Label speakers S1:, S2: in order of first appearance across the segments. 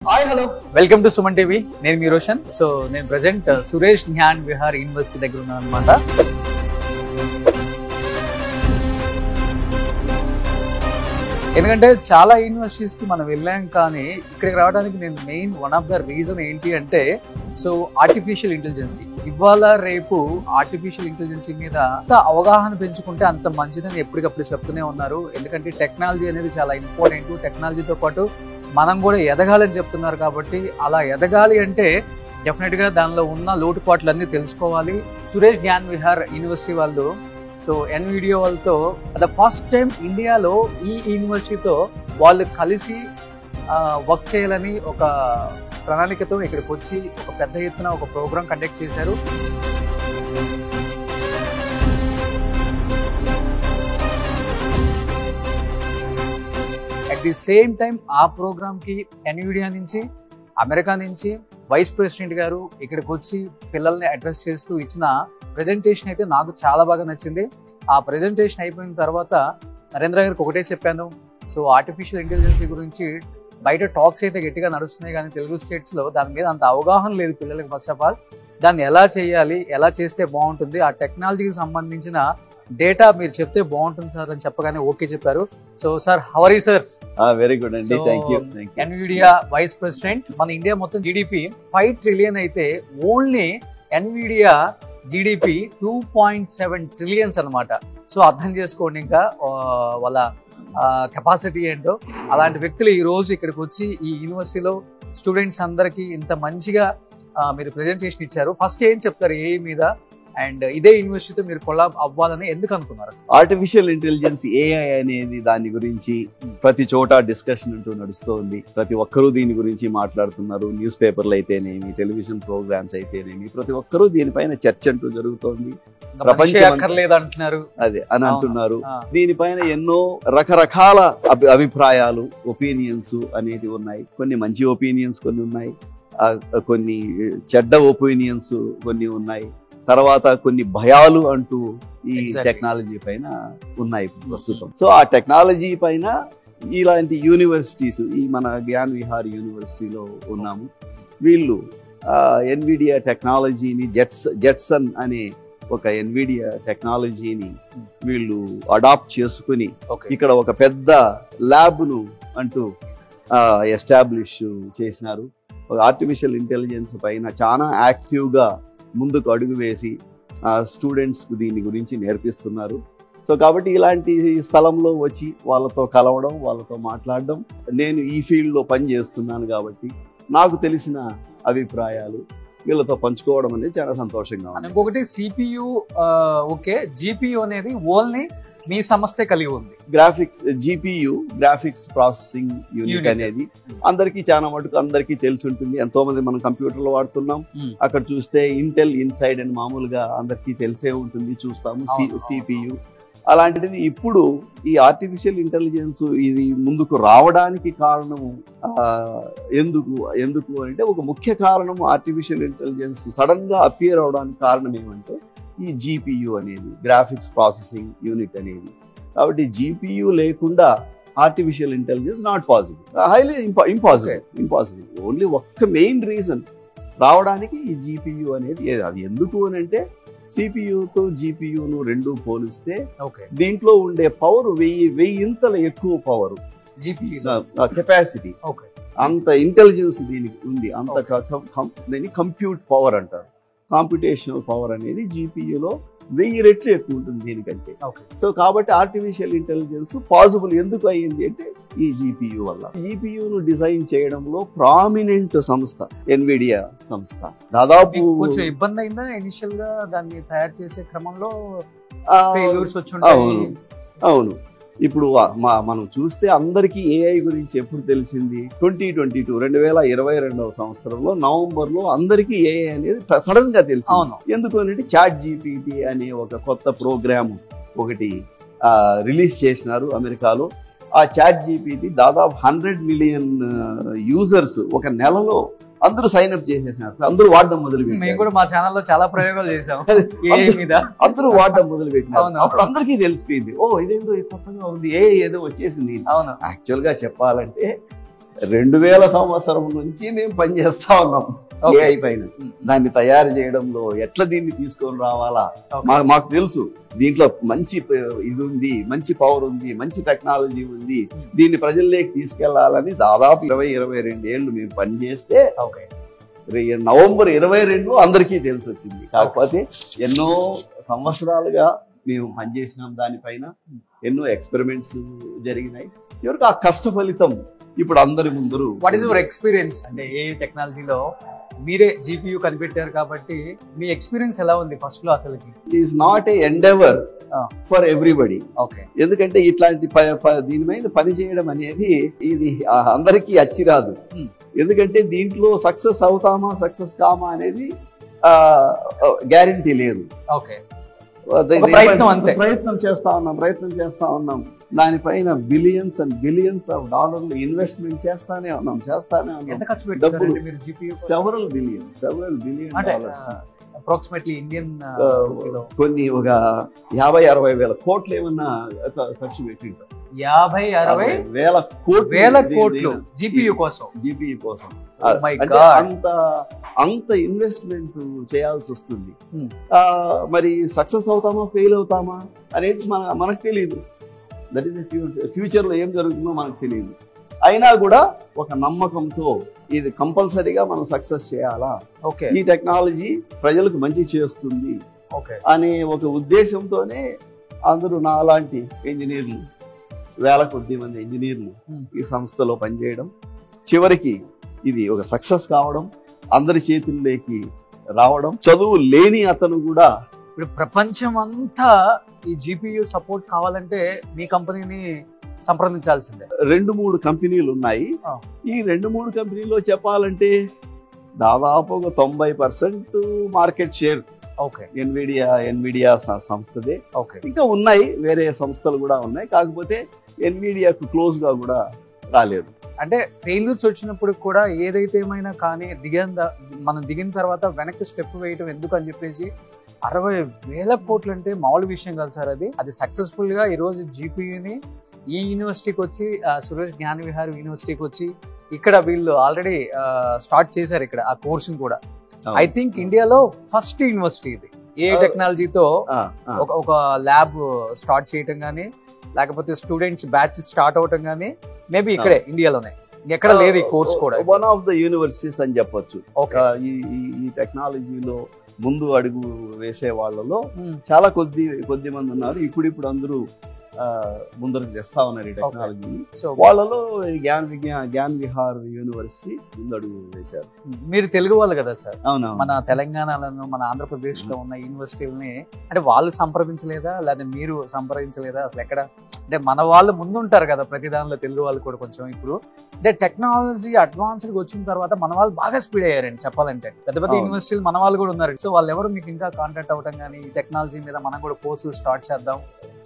S1: Hi hello welcome to Suman TV. నేను మీ Roshan. So నేను present Suresh Gyan Vihar university దగ్గర ఉన్నాను అనమాట. ఎందుకంటే చాలా యూనివర్సిటీస్ కి మనం వెళ్ళాం, కానీ ఇక్కడికి రావడానికి నేను main one of the reason ఏంటి అంటే సో ఆర్టిఫిషియల్ ఇంటెలిజెన్సీ. ఇవాళ రేపు ఆర్టిఫిషియల్ ఇంటెలిజెన్సీ మీద అంత అవగాహన పెంచుకుంటే అంత మంచిదని ఎప్పటికప్పుడు చెప్తూనే ఉన్నారు. ఎందుకంటే టెక్నాలజీ అనేది చాలా ఇంపార్టెంట్. టెక్నాలజీతో పాటు మనం కూడా ఎదగాలని చెప్తున్నారు. కాబట్టి అలా ఎదగాలి అంటే డెఫినెట్ గా దానిలో ఉన్న లోటుపాట్లన్నీ తెలుసుకోవాలి. సురేష్ జ్ఞాన్ విహార్ యూనివర్సిటీ వాళ్ళు సో ఎన్విడియో వాళ్ళతో ద ఫస్ట్ టైం ఇండియాలో ఈ యూనివర్సిటీతో వాళ్ళు కలిసి వర్క్ చేయాలని ఒక ప్రణాళికతో ఇక్కడికి వచ్చి ఒక పెద్ద ఎత్తున ఒక ప్రోగ్రామ్ కండక్ట్ చేశారు. అట్ ది సేమ్ టైం ఆ ప్రోగ్రామ్ కి ఎన్విడియా నుంచి, అమెరికా నుంచి వైస్ ప్రెసిడెంట్ గారు ఇక్కడికి వచ్చి పిల్లల్ని అడ్రస్ చేస్తూ ఇచ్చిన ప్రెజెంటేషన్ అయితే నాకు చాలా బాగా నచ్చింది. ఆ ప్రెజెంటేషన్ అయిపోయిన తర్వాత నరేంద్ర గారికి ఒకటే చెప్పాను, సో ఆర్టిఫిషియల్ ఇంటెలిజెన్సీ గురించి బయట టాక్స్ అయితే గట్టిగా నడుస్తున్నాయి, కానీ తెలుగు స్టేట్స్ లో దాని మీద అంత అవగాహన లేదు పిల్లలకి. ఫస్ట్ ఆఫ్ ఆల్ దాన్ని ఎలా చేయాలి, ఎలా చేస్తే బాగుంటుంది, ఆ టెక్నాలజీకి సంబంధించిన డేటా మీరు చెప్తే బాగుంటుంది సార్ అని చెప్పగానే ఓకే చెప్పారు. So sir, how are you sir?
S2: Very good అండి, థాంక్యూ.
S1: Nvidia vice president. మన ఇండియా మొత్తం జీడిపి 5 ట్రిలియన్ అయితే ఓన్లీ ఎన్విడియా జీడిపి 2.7 ట్రిలియన్స్ అనమాట. సో అర్థం చేసుకోండి ఇంకా వాళ్ళ కెపాసిటీ ఏంటో. అలాంటి వ్యక్తులు ఈ రోజు ఇక్కడికి వచ్చి ఈ యూనివర్సిటీలో స్టూడెంట్స్ అందరికీ ఇంత మంచిగా మీరు ప్రెజెంటేషన్ ఇచ్చారు. ఫస్ట్ ఏం చెప్తారు ఏఐ మీద, అండ్ ఇదే యూనివర్సిటీతో మీరు కొలాబ్ అవ్వాలని ఎందుకు అనుకున్నారు?
S2: ఆర్టిఫిషియల్ ఇంటెలిజెన్స్ ఏఐ అనేది దాని గురించి ప్రతి చోట డిస్కషన్ అంటూ నడుస్తోంది. ప్రతి ఒక్కరూ దీని గురించి మాట్లాడుతున్నారు. న్యూస్ పేపర్లు అయితేనేమి, టెలివిజన్ ప్రోగ్రామ్స్ అయితేనేమి, ప్రతి ఒక్కరూ దీనిపైన చర్చ అంటూ జరుగుతోంది.
S1: అంటున్నారు
S2: అదే అని అంటున్నారు. దీనిపైన ఎన్నో రకరకాల అభిప్రాయాలు, ఒపీనియన్స్ అనేవి ఉన్నాయి. కొన్ని మంచి ఒపీనియన్స్ కొన్ని ఉన్నాయి, కొన్ని చెడ్డ ఒపీనియన్స్ కొన్ని ఉన్నాయి. తర్వాత కొన్ని భయాలు అంటూ ఈ టెక్నాలజీ పైన ఉన్నాయి ప్రస్తుతం. సో ఆ టెక్నాలజీ పైన ఇలాంటి యూనివర్సిటీస్, ఈ మన జ్ఞాన్ విహార్ యూనివర్సిటీలో ఉన్నాము. వీళ్ళు ఎన్విడియా టెక్నాలజీని జెట్సన్ అనే ఒక ఎన్విడియా టెక్నాలజీని వీళ్ళు అడాప్ట్ చేసుకుని ఇక్కడ ఒక పెద్ద ల్యాబ్ను అంటూ ఎస్టాబ్లిష్ చేసినారు. ఆర్టిఫిషియల్ ఇంటెలిజెన్స్ పైన చాలా యాక్టివ్గా ముందుకు అడుగు వేసి స్టూడెంట్స్కు దీని గురించి నేర్పిస్తున్నారు. సో కాబట్టి ఇలాంటి స్థలంలో వచ్చి వాళ్ళతో కలవడం, వాళ్ళతో మాట్లాడడం, నేను ఈ ఫీల్డ్లో పని చేస్తున్నాను కాబట్టి నాకు తెలిసిన అభిప్రాయాలు వీళ్ళతో పంచుకోవడం అనేది చాలా సంతోషంగా ఉంది.
S1: ఇంకొకటి సిపియు ఓకే, జిపియు అనేది ఓన్లీ మీ సంస్థే కలిగి ఉంది.
S2: జీపీయూ గ్రాఫిక్స్ ప్రాసెసింగ్ యూనిట్ అనేది అందరికీ చాలా మటుకు అందరికీ తెలిసి ఉంటుంది. ఎంతో మంది మనం కంప్యూటర్లో వాడుతున్నాం. అక్కడ చూస్తే ఇంటెల్ ఇన్సైడ్ అని మామూలుగా అందరికీ తెలిసే ఉంటుంది, చూస్తాము. సిపియు అలాంటిది ఇప్పుడు ఈ ఆర్టిఫిషియల్ ఇంటెలిజెన్స్ ఇది ముందుకు రావడానికి కారణము ఎందుకు అంటే ఒక ముఖ్య కారణం ఆర్టిఫిషియల్ ఇంటెలిజెన్స్ సడన్ గా అపియర్ అవడానికి కారణం ఏమంటే ఈ జీపీయూ అనేది, గ్రాఫిక్స్ ప్రాసెసింగ్ యూనిట్ అనేది. కాబట్టి జీపీయూ లేకుండా artificial intelligence not possible, highly impossible. Only ఒక్క మెయిన్ రీజన్ రావడానికి ఈ జీపీయూ అనేది. అది ఎందుకు అని అంటే సిపియుతో జీపీయూను రెండు పోలిస్తే దీంట్లో ఉండే పవర్ 1000 ఇంతల ఎక్కువ పవర్ కెపాసిటీ, అంత ఇంటెలిజెన్స్ దీనికి ఉంది. అంత దీన్ని కంప్యూట్ పవర్ అంటారు. కాంప్యూటేషనల్ పవర్ అనేది జీపీయూలో 1000 రెట్లు ఎక్కువ ఉంటుంది దీనికంటే. సో కాబట్టి ఆర్టిఫిషియల్ ఇంటెలిజెన్స్ పాసిబుల్ ఎందుకు అయ్యింది అంటే ఈ జీపీయూ వల్ల. జీపీయూను డిజైన్ చేయడంలో ప్రామినెంట్ సంస్థ ఎన్విడియా సంస్థ. దాదాపు
S1: కొంచెం ఇబ్బంది అయిందా ఇనిషియల్ గా దాన్ని తయారు చేసే క్రమంలో?
S2: అవును. ఇప్పుడు మనం చూస్తే అందరికీ ఏఐ గురించి ఎప్పుడు తెలిసింది? 2022 సంవత్సరంలో నవంబర్లో అందరికీ ఏఐ అనేది సడన్ గా తెలిసింది. ఎందుకు అంటే చాట్ జీపీటీ అనే ఒక కొత్త ప్రోగ్రామ్ ఒకటి రిలీజ్ చేసినారు అమెరికాలో. ఆ చాట్ జీపీటీ దాదాపు 100 మిలియన్ యూజర్స్ ఒక నెలలో అందరూ సైన్ అప్ చేసేసారు, అందరూ వాడడం మొదలుపెట్టారు.
S1: మేము కూడా మా ఛానల్లో చాలా ప్రయోగాలు చేసాం,
S2: అందరూ వాడడం మొదలుపెట్టినారు. అప్పుడు అందరికీ తెలిసిపోయింది, ఓ ఇదేందో కొత్తగా ఉంది, ఏదో వచ్చేసింది.
S1: అవును,
S2: యాక్చువల్ గా చెప్పాలంటే 2000 సంవత్సరం నుంచి మేము పనిచేస్తా ఉన్నాం ఏఐ పైన. దాన్ని తయారు చేయడంలో ఎట్లా దీన్ని తీసుకొని రావాలా మాకు తెలుసు. దీంట్లో మంచి ఇది ఉంది, మంచి పవర్ ఉంది, మంచి టెక్నాలజీ ఉంది, దీన్ని ప్రజల్లోకి తీసుకెళ్లాలని దాదాపు 22 ఏళ్ళు మేము పనిచేస్తే నవంబర్ 22 అందరికీ తెలిసి వచ్చింది. కాకపోతే ఎన్నో సంవత్సరాలుగా మేము పనిచేసినాం దానిపైన, ఎన్నో ఎక్స్పెరిమెంట్స్ జరిగినాయి. చివరికి ఆ కష్ట ఫలితం ఇప్పుడు అందరి ముందరు.
S1: What is your experience? అంటే ఏ టెక్నాలజీలో మీరే జీపీయూ కనిపెట్టారు కాబట్టి మీ ఎక్స్పీరియన్స్ ఎలా ఉంది ఫస్ట్ లో? అసలు
S2: it is not a endeavour for everybody. ఎందుకంటే ఇట్లాంటి దీని మీద పని చేయడం అనేది ఇది అందరికీ అచ్చిరాదు. ఎందుకంటే దీంట్లో సక్సెస్ అవుతామా సక్సెస్ కామా అనేది గ్యారంటీ లేదు. ప్రయత్నం చేస్తా ఉన్నాం దానిపైన బిలియన్స్ అండ్ బిలియన్స్ ఆఫ్ డాలర్లు ఇన్వెస్ట్మెంట్ చేస్తానే ఉన్నాం. డబ్బులు several billion dollars,
S1: approximately Indian
S2: కొన్ని ఒక 50-60 వేల కోట్లు ఏమన్నా ఖర్చు పెట్టింటాం.
S1: 50-60 వేల కోట్లు జీపీయూ కోసం.
S2: అంత ఇన్వెస్ట్మెంట్ చేయాల్సి వస్తుంది. మరి సక్సెస్ అవుతామా ఫెయిల్ అవుతామా అనేది మనకు తెలియదు. దట్ ఈస్ ఫ్యూచర్ లో ఏం జరుగుతుందో మనకు తెలియదు. అయినా కూడా ఒక నమ్మకంతో ఇది కంపల్సరీగా మనం సక్సెస్ చేయాలా, ఈ టెక్నాలజీ ప్రజలకు మంచి చేస్తుంది అనే ఒక ఉద్దేశంతోనే అందరూ నాలాంటి ఇంజనీర్లు, వేల కొద్ది మంది ఇంజనీర్లు ఈ సంస్థలో పనిచేయడం, చివరికి ఇది ఒక సక్సెస్ కావడం, అందరి చేతుల్లోకి రావడం. చదువు లేని అతను కూడా
S1: ఇప్పుడు ప్రపంచం అంతా ఈ జీపీయూ సపోర్ట్ కావాలంటే మీ కంపెనీని సంప్రదించాల్సిందే.
S2: 2-3 కంపెనీలు ఉన్నాయి. ఈ 2-3 కంపెనీలో చెప్పాలంటే దాదాపు 90% మార్కెట్ షేర్ ఎన్విడియా సంస్థదే. ఇంకా ఉన్నాయి వేరే సంస్థలు కూడా ఉన్నాయి, కాకపోతే ఎన్విడియాకు క్లోజ్ గా కూడా రాలేదు.
S1: అంటే ఫెయిల్యూర్స్ వచ్చినప్పుడు కూడా ఏదైతే ఏమైనా కానీ మనం దిగిన తర్వాత వెనక్కి స్టెప్ వేయటం ఎందుకు అని చెప్పేసి 60,000 కోట్లు అంటే మామూలు విషయం కాదు సార్. అది సక్సెస్ఫుల్ గా ఈ రోజు జీపీయూని ఈ యూనివర్సిటీకి వచ్చి సురేష్ జ్ఞాన విహార్ యూనివర్సిటీకి వచ్చి ఇక్కడ వీళ్ళు ఆల్రెడీ స్టార్ట్ చేశారు ఇక్కడ ఆ కోర్సును కూడా. ఐ థింక్ ఇండియాలో ఫస్ట్ యూనివర్సిటీ ఇది ఏ టెక్నాలజీతో ఒక ల్యాబ్ స్టార్ట్ చేయటం కానీ, లేకపోతే స్టూడెంట్స్ బ్యాచ్ స్టార్ట్ అవటం కానీ మేబీ ఇక్కడే ఇండియాలోనే, ఎక్కడ లేదు ఈ కోర్స్ కూడా.
S2: వన్ ఆఫ్ ద యూనివర్సిటీస్ అని చెప్పొచ్చు. ఈ టెక్నాలజీలో ముందు అడుగు వేసే వాళ్ళలో చాలా కొద్ది మంది ఉన్నారు. ఇప్పుడు అందరూ ముందరకు తెస్తా ఉన్నారు ఈ టెక్నాలజీని. వాళ్ళలో జ్ఞాన్ విహార్ యూనివర్సిటీ ముందడుగు వేశారు.
S1: మీరు తెలుగు వాళ్ళు కదా సార్?
S2: అవునా.
S1: మన తెలంగాణలో మన ఆంధ్రప్రదేశ్ లో ఉన్న యూనివర్సిటీలని అంటే వాళ్ళు సంప్రదించలేదా, లేదా మీరు సంప్రదించలేదా? అసలు ఎక్కడ అంటే మన వాళ్ళు ముందు ఉంటారు కదా ప్రతి దానిలో, తెలుగు వాళ్ళు కూడా కొంచెం. ఇప్పుడు అంటే టెక్నాలజీ అడ్వాన్స్డ్ వచ్చిన తర్వాత మన వాళ్ళు బాగా స్పీడ్ అయ్యారండి చెప్పాలంటే. పెద్ద పెద్ద యూనివర్సిటీలు మన వాళ్ళు కూడా ఉన్నారు. సో వాళ్ళు ఎవరు మీకు ఇంకా కాంటాక్ట్ అవ్వడం కానీ ఈ టెక్నాలజీ మీద మనం కూడా కోర్సులు స్టార్ట్ చేద్దాం,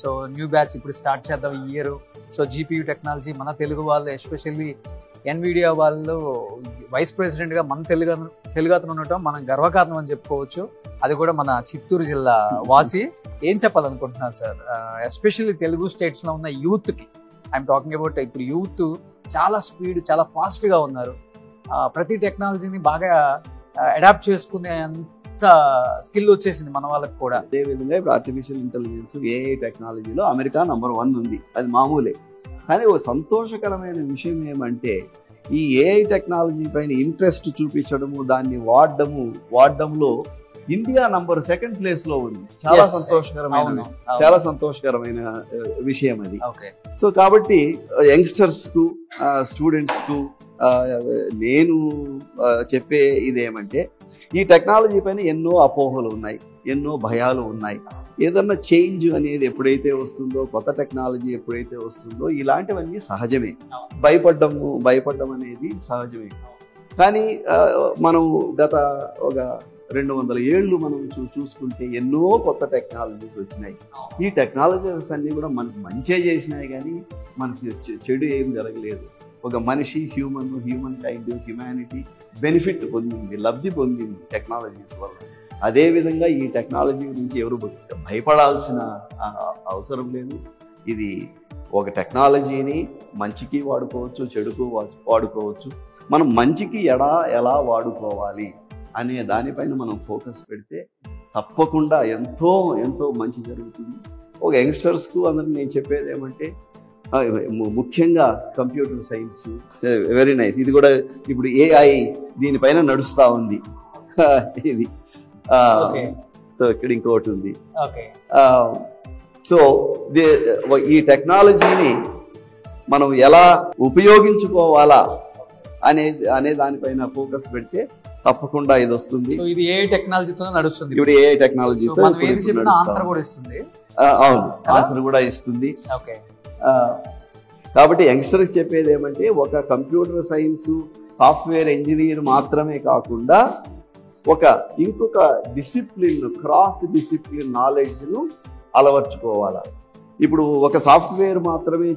S1: సో న్యూ బ్యాచ్ ఇప్పుడు స్టార్ట్ చేద్దాం ఈ ఇయర్. సో జీపీయూ టెక్నాలజీ మన తెలుగు వాళ్ళు, ఎస్పెషల్లీ ఎన్విడియా వాళ్ళు వైస్ ప్రెసిడెంట్ గా మన తెలుగు అతను ఉండటం మనం గర్వకారణం అని చెప్పుకోవచ్చు. అది కూడా మన చిత్తూరు జిల్లా వాసి. ఏం చెప్పాలనుకుంటున్నారు సార్ ఎస్పెషల్లీ తెలుగు స్టేట్స్ లో ఉన్న యూత్ కి? ఐఎమ్ టాకింగ్ అబౌట్ ఇప్పుడు యూత్ చాలా స్పీడ్, చాలా ఫాస్ట్ గా ఉన్నారు. ప్రతి టెక్నాలజీని బాగా అడాప్ట్ చేసుకునే స్కిల్ వచ్చేసింది మన వాళ్ళకి కూడా.
S2: అదే విధంగా ఇప్పుడు ఆర్టిఫిషియల్ ఇంటెలిజెన్స్ ఏఐ టెక్నాలజీలో అమెరికా నంబర్ 1 ఉంది, అది మామూలే. కానీ ఓ సంతోషకరమైన విషయం ఏమంటే ఈ ఏఐ టెక్నాలజీ పైన ఇంట్రెస్ట్ చూపించడము, దాన్ని వాడడంలో ఇండియా నంబర్ 2nd ప్లేస్ లో ఉంది. చాలా సంతోషకరమైన విషయం అది. సో కాబట్టి యంగ్స్టర్స్ కు, స్టూడెంట్స్ కు నేను చెప్పే ఇదేమంటే ఈ టెక్నాలజీ పైన ఎన్నో అపోహలు ఉన్నాయి, ఎన్నో భయాలు ఉన్నాయి. ఏదన్నా చేంజ్ అనేది ఎప్పుడైతే వస్తుందో, కొత్త టెక్నాలజీ ఎప్పుడైతే వస్తుందో ఇలాంటివన్నీ సహజమే. భయపడడం అనేది సహజమే. కానీ మనం గత ఒక 200 ఏళ్ళు మనం చూసుకుంటే ఎన్నో కొత్త టెక్నాలజీస్ వచ్చినాయి. ఈ టెక్నాలజీస్ అన్నీ కూడా మనకు మంచే చేసినాయి, కానీ మనకి చెడు ఏం జరగలేదు. ఒక మనిషి, హ్యూమన్ కైండ్, హ్యుమానిటీ బెనిఫిట్ పొందింది, లబ్ధి పొందింది టెక్నాలజీస్ వల్ల. అదేవిధంగా ఈ టెక్నాలజీ గురించి ఎవరు భయపడాల్సిన అవసరం లేదు. ఇది ఒక టెక్నాలజీని మంచికి వాడుకోవచ్చు, చెడుకు వాడుకోవచ్చు. మనం మంచికి ఎలా వాడుకోవాలి అనే దానిపైన మనం ఫోకస్ పెడితే తప్పకుండా ఎంతో ఎంతో మంచి జరుగుతుంది. ఒక యంగ్స్టర్స్కు అందరికి నేను చెప్పేది ఏమంటే, ముఖ్యంగా కంప్యూటర్ సైన్స్ వెరీ నైస్. ఇది కూడా ఇప్పుడు AI దీనిపైన నడుస్తూ ఉంది. ఇది సో ఇక్కడ ఇంకోటి ఉంది. సో ఈ టెక్నాలజీని మనం ఎలా ఉపయోగించుకోవాలా అనే దానిపైన ఫోకస్ పెడితే తప్పకుండా ఇది వస్తుంది.
S1: ఇది ఏ టెక్నాలజీతో నడుస్తుంది.
S2: ఇప్పుడు ఏ టెక్నాలజీతో అవును, ఆన్సర్ కూడా ఇస్తుంది. కాబట్టి యంగ్స్టర్స్ చెప్పేది ఏమంటే, ఒక కంప్యూటర్ సైన్స్ సాఫ్ట్వేర్ ఇంజనీర్ మాత్రమే కాకుండా ఇంకొక డిసిప్లిన్, క్రాస్ డిసిప్లిన్ నాలెడ్జ్ను అలవర్చుకోవాలా. ఇప్పుడు ఒక సాఫ్ట్వేర్ మాత్రమే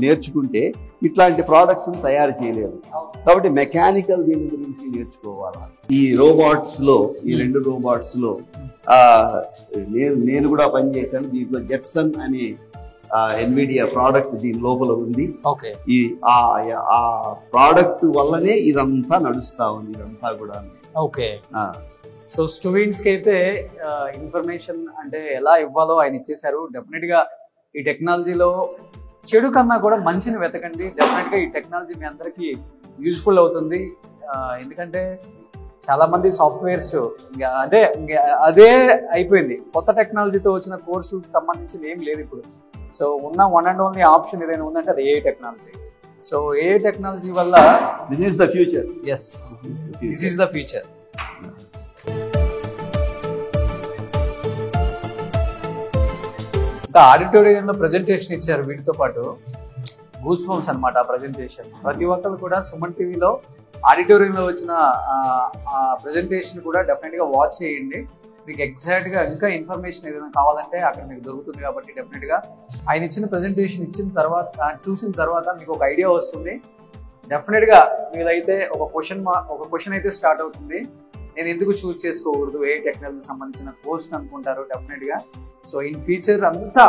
S2: నేర్చుకుంటే ఇట్లాంటి ప్రోడక్ట్స్ తయారు చేయలేము. కాబట్టి మెకానికల్ దీని గురించి నేర్చుకోవాలా. ఈ రోబోట్స్లో, ఈ 2 రోబోట్స్లో నేను కూడా పనిచేశాను. దీంట్లో జెట్సన్ అనే ఎన్విడియా ప్రోడక్ట్ దీని లోపల ఉంది. ఈ ఆ ప్రోడక్ట్ వల్లనే ఇదంతా నడుస్తా ఉంది, ఇదంతా కూడా.
S1: సో స్టూడెంట్స్ కి అయితే ఇన్ఫర్మేషన్ అంటే ఎలా ఇవ్వాలో ఆయన ఇచ్చేసారు. డెఫినెట్ గా ఈ టెక్నాలజీలో చెడు కన్నా కూడా మంచిని వెతకండి. డెఫినెట్ గా ఈ టెక్నాలజీ మీ అందరికీ యూజ్ఫుల్ అవుతుంది. ఎందుకంటే చాలా మంది సాఫ్ట్వేర్స్ అంటే అదే అయిపోయింది. కొత్త టెక్నాలజీతో వచ్చిన కోర్సులకు సంబంధించింది ఏం లేదు ఇప్పుడు. సో ఉన్న వన్ అండ్ ఓన్లీ ఆప్షన్ ఏదైనా ఉందంటే అది AI technology. So AI technology వల్ల
S2: this is the future.
S1: This is the future. ఆడిటోరియంలో ప్రెజెంటేషన్ ఇచ్చారు. వీటితో పాటు గూస్ బంప్స్ అనమాట ఆ ప్రెజెంటేషన్. ప్రతి ఒక్కరు కూడా సుమన్ టీవీలో ఆడిటోరియంలో వచ్చిన ప్రెజెంటేషన్ కూడా డెఫినెట్గా వాచ్ చేయండి. మీకు ఎగ్జాక్ట్గా ఇంకా ఇన్ఫర్మేషన్ ఏదైనా కావాలంటే అక్కడ మీకు దొరుకుతుంది. కాబట్టి డెఫినెట్గా ఆయన ఇచ్చిన ప్రెజెంటేషన్ చూసిన తర్వాత మీకు ఒక ఐడియా వస్తుంది. డెఫినెట్గా మీరైతే ఒక క్వశ్చన్ అయితే స్టార్ట్ అవుతుంది. నేను ఎందుకు చూస్ చేసుకోకూడదు AI టెక్నాలజీ సంబంధించిన కోర్స్ అనుకుంటారు డెఫినెట్గా. సో ఇన్ ఫ్యూచర్ అంతా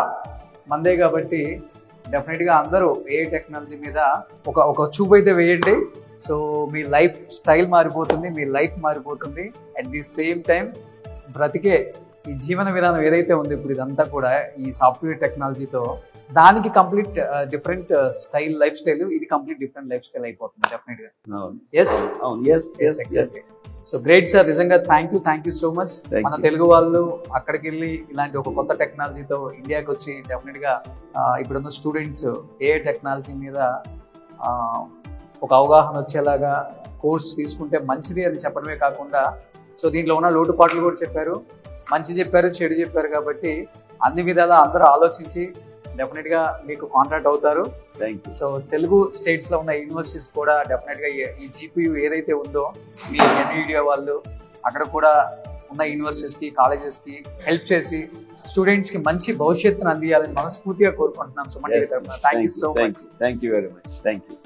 S1: మందే కాబట్టి డెఫినెట్గా అందరూ AI టెక్నాలజీ మీద ఒక చూపు అయితే వేయండి. సో మీ లైఫ్ స్టైల్ మారిపోతుంది, మీ లైఫ్ మారిపోతుంది. అట్ ది సేమ్ టైం బ్రతికే ఈ జీవన విధానం ఏదైతే ఉంది ఇప్పుడు ఇదంతా కూడా ఈ సాఫ్ట్వేర్ టెక్నాలజీతో దానికి కంప్లీట్ డిఫరెంట్ లైఫ్ స్టైల్, ఇది కంప్లీట్ డిఫరెంట్ లైఫ్ స్టైల్ అయిపోతుంది డెఫినెట్గా. ఎగ్జాక్ట్లీ. సో గ్రేట్ సార్, నిజంగా థ్యాంక్ యూ సో మచ్. మన తెలుగు వాళ్ళు అక్కడికి వెళ్ళి ఇలాంటి ఒక కొత్త టెక్నాలజీతో ఇండియాకి వచ్చి డెఫినెట్గా ఇప్పుడున్న స్టూడెంట్స్ AI టెక్నాలజీ మీద ఒక అవగాహన వచ్చేలాగా కోర్స్ తీసుకుంటే మంచిది అని చెప్పడమే కాకుండా, సో దీంట్లో ఉన్న లోటుపాట్లు కూడా చెప్పారు, మంచి చెప్పారు, చెడు చెప్పారు. కాబట్టి అన్ని విధాలా అందరూ ఆలోచించి డెఫినెట్గా మీకు కాంటాక్ట్ అవుతారు. సో తెలుగు స్టేట్స్లో ఉన్న యూనివర్సిటీస్ కూడా డెఫినెట్గా ఈ GPU ఏదైతే ఉందో మీ ఎన్విడియా వాళ్ళు అక్కడ కూడా ఉన్న యూనివర్సిటీస్కి, కాలేజెస్కి హెల్ప్ చేసి స్టూడెంట్స్కి మంచి భవిష్యత్తును అందియాలని మనస్ఫూర్తిగా కోరుకుంటున్నాం. So thank you so much.
S2: Thank you very much. Thank you.